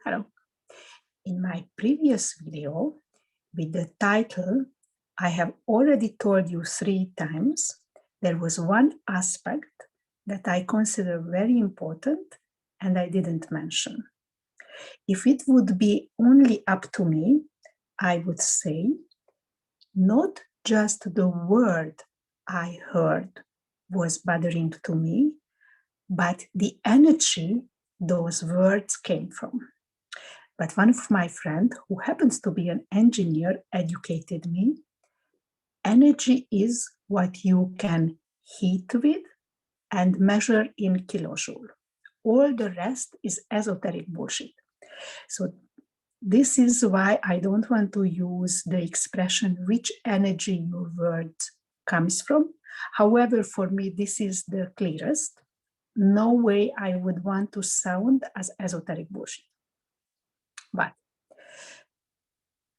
Hello. In my previous video with the title, I have already told you 3 times, there was one aspect that I consider very important and I didn't mention. If it would be only up to me, I would say, not just the word I heard was bothering to me, but the energy those words came from. But one of my friends, who happens to be an engineer, educated me. Energy is what you can heat with and measure in kilojoule. All the rest is esoteric bullshit. So this is why I don't want to use the expression which energy your word comes from. However, for me, this is the clearest. No way I would want to sound as esoteric bullshit. But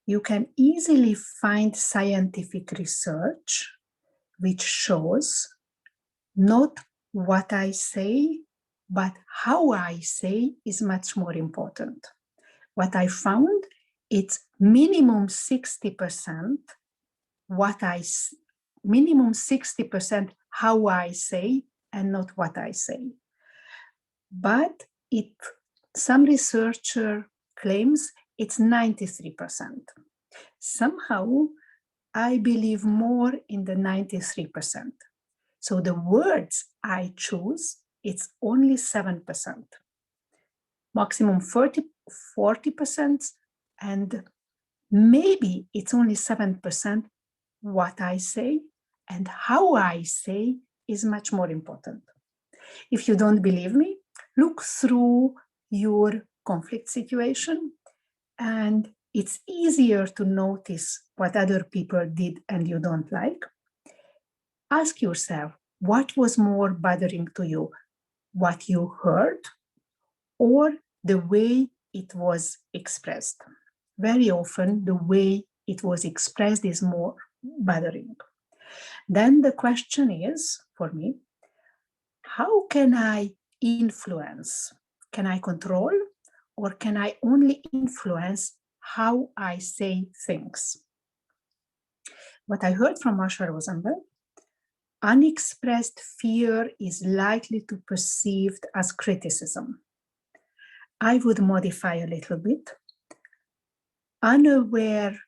you can easily find scientific research which shows not what I say, but how I say is much more important. What I found, it's minimum 60% minimum 60% how I say and not what I say. But some researcher claims it's 93%. Somehow, I believe more in the 93%. So the words I choose, it's only 7%. Maximum 40%, and maybe it's only 7% what I say, and how I say is much more important. If you don't believe me, look through your conflict situation, and it's easier to notice what other people did and you don't like. Ask yourself, what was more bothering to you? What you heard or the way it was expressed? Very often, the way it was expressed is more bothering. Then the question is, for me, how can I influence? Can I control, or can I only influence how I say things? What I heard from Marsha Rosenberg, unexpressed fear is likely to be perceived as criticism. I would modify a little bit. Unaware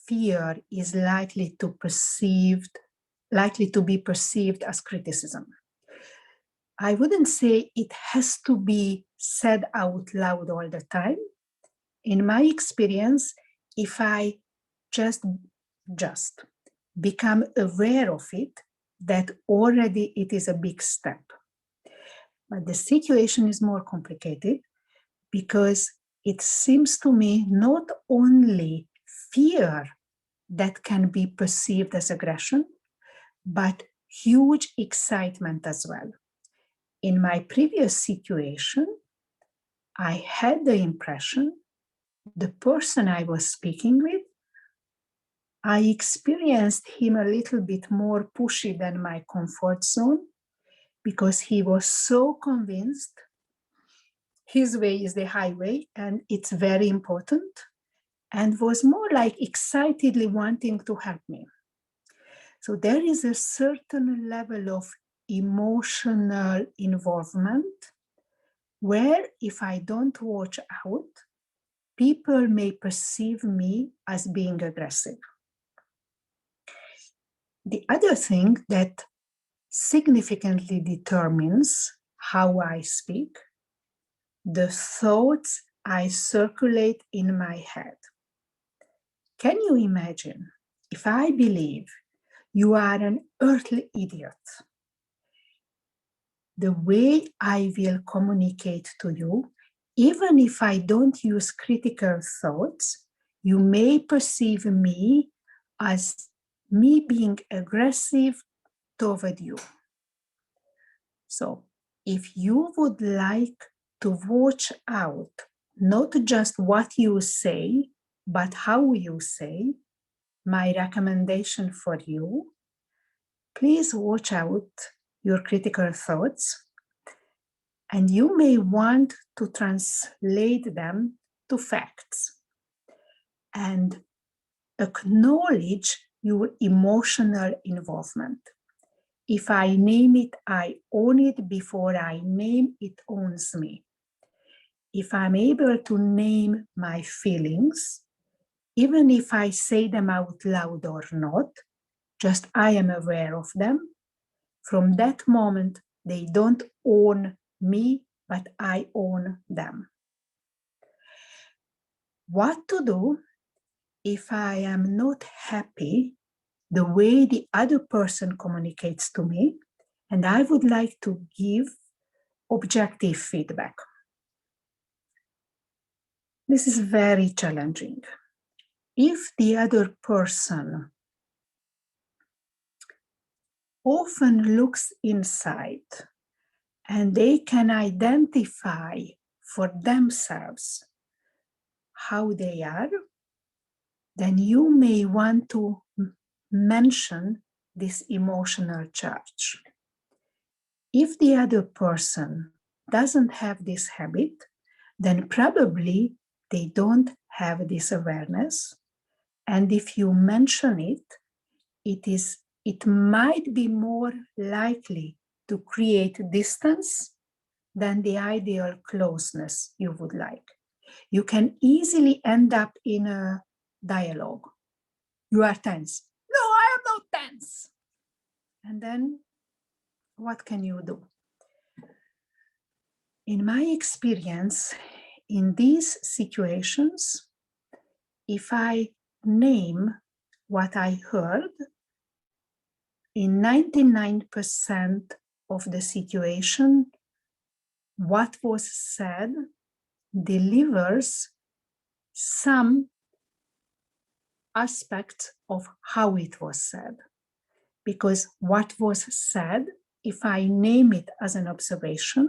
fear is likely to be perceived as criticism. I wouldn't say it has to be said out loud all the time. In my experience, if I just become aware of it, that already it is a big step. But the situation is more complicated because it seems to me not only fear that can be perceived as aggression, but huge excitement as well. In my previous situation, I had the impression the person I was speaking with, I experienced him a little bit more pushy than my comfort zone because he was so convinced his way is the highway and it's very important, and was more like excitedly wanting to help me. So there is a certain level of emotional involvement where if I don't watch out, people may perceive me as being aggressive. The other thing that significantly determines how I speak, the thoughts I circulate in my head. Can you imagine if I believe you are an earthly idiot, the way I will communicate to you, even if I don't use critical thoughts, you may perceive me as me being aggressive toward you. So if you would like to watch out, not just what you say, but how you say, my recommendation for you, please watch out your critical thoughts And you may want to translate them to facts and acknowledge your emotional involvement. If I name it, I own it. Before I name, it owns me. If I'm able to name my feelings, even if I say them out loud or not, just I am aware of them. From that moment, they don't own me, but I own them. What to do if I am not happy the way the other person communicates to me, and I would like to give objective feedback? This is very challenging. If the other person often looks inside and they can identify for themselves how they are, then you may want to mention this emotional charge. If the other person doesn't have this habit, then probably they don't have this awareness. And if you mention it, it might be more likely to create distance than the ideal closeness you would like. You can easily end up in a dialogue. You are tense. No, I am not tense. And then what can you do? In my experience, in these situations, if I name what I heard, in 99% of the situation, what was said delivers some aspect of how it was said. Because what was said, if I name it as an observation,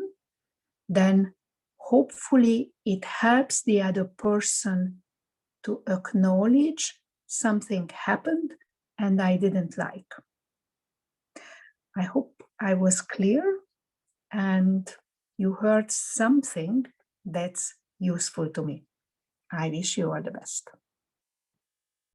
then hopefully it helps the other person to acknowledge something happened and I didn't like. I hope I was clear and you heard something that's useful to me. I wish you all the best.